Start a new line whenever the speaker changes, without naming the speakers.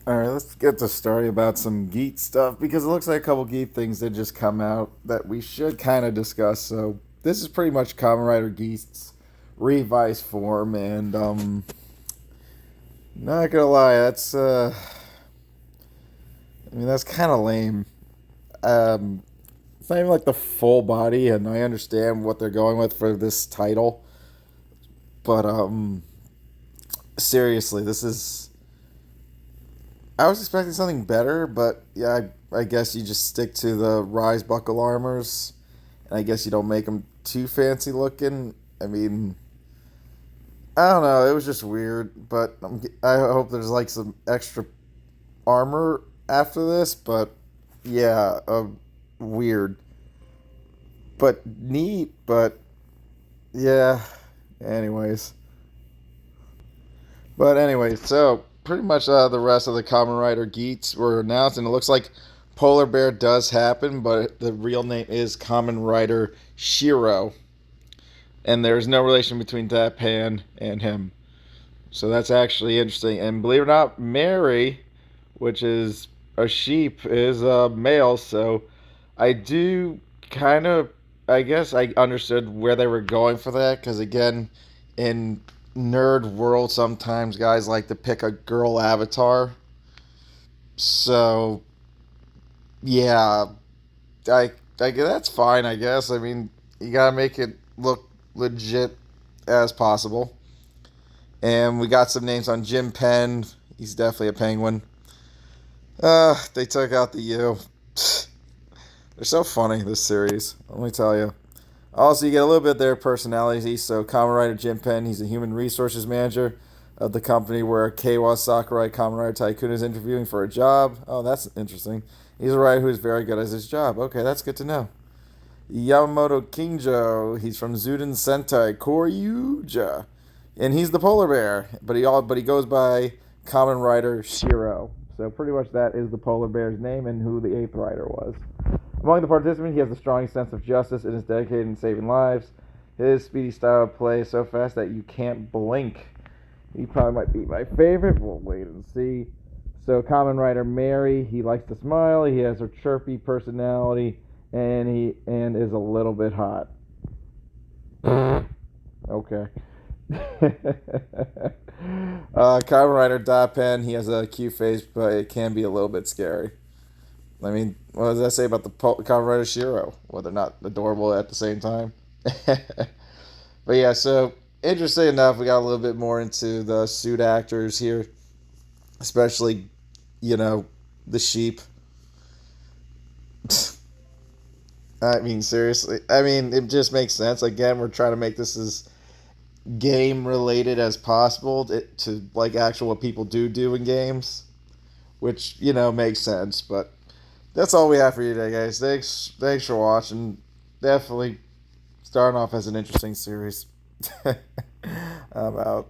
Alright, let's get to story about some Geat stuff because it looks like a couple Geat things that just come out that we should kind of discuss. So, this is pretty much Kamen Rider Geats Revice form, and, not gonna lie, that's kind of lame. Um, it's not even like the full body, and I understand what they're going with for this title, but, seriously, this is. I was expecting something better, but yeah, I guess you just stick to the rise buckle armors, and I guess you don't make them too fancy looking. I mean, I don't know. It was just weird, but I hope there's like some extra armor after this. But yeah, weird, but neat. But yeah. Anyways, so pretty much the rest of the Kamen Rider Geats were announced, and it looks like Polar Bear does happen, but the real name is Kamen Rider Shiro, and there's no relation between Dapan and him. So that's actually interesting. And believe it or not, Mary, which is a sheep, is a male. So I do kind of, I guess I understood where they were going for that. Because again, in nerd world, sometimes guys like to pick a girl avatar. So yeah, I, that's fine. I guess. I mean, you gotta make it look legit as possible. And we got some names on Ginpen. He's definitely a penguin. They took out the U. They're so funny, this series. Let me tell you. Also, you get a little bit of their personality. So, Kamen Rider Ginpen, he's a human resources manager of the company where Keiwa Sakurai, Kamen Rider Tycoon, is interviewing for a job. Oh, that's interesting. He's a writer who is very good at his job. Okay, that's good to know. Yamamoto Kingjo, he's from Zuden Sentai Koryuja, and he's the polar bear, but he goes by Kamen Rider Shiro. So pretty much that is the polar bear's name and who the eighth rider was. Among the participants, he has the strongest sense of justice and is dedicated in saving lives. His speedy style of play is so fast that you can't blink. He probably might be my favorite. We'll wait and see. So Kamen Rider Mary, he likes to smile. He has a chirpy personality, and he is a little bit hot. Okay. Kamen Rider Dapan, he has a cute face, but it can be a little bit scary. I mean, what does that say about the Kamen Rider Shiro? Well, they're not adorable at the same time. But yeah, so interesting enough, we got a little bit more into the suit actors here, especially, you know, the sheep. I mean, seriously. I mean, it just makes sense. Again, we're trying to make this as game related as possible to like actual what people do in games, which makes sense. But that's all we have for you today, guys. Thanks for watching. Definitely starting off as an interesting series. I'm out.